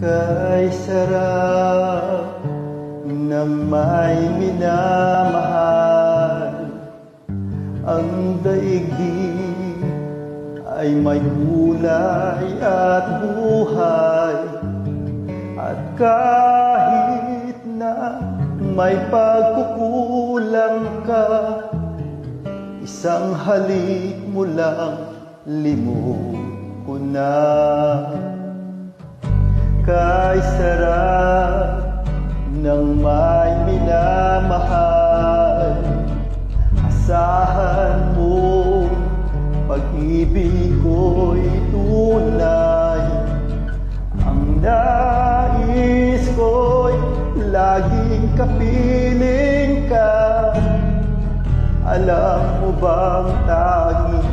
Kay sarap ng may minamahal. Ang daigdig ay may kulay at buhay. At kahit na may pagkukulang ka, isang halik mo lang, limot ko na. Kay sarap ng may minamahal, asahan mo pag-ibig ko'y tunay. Ang nais ko'y laging kapiling ka. Alam mo bang tanging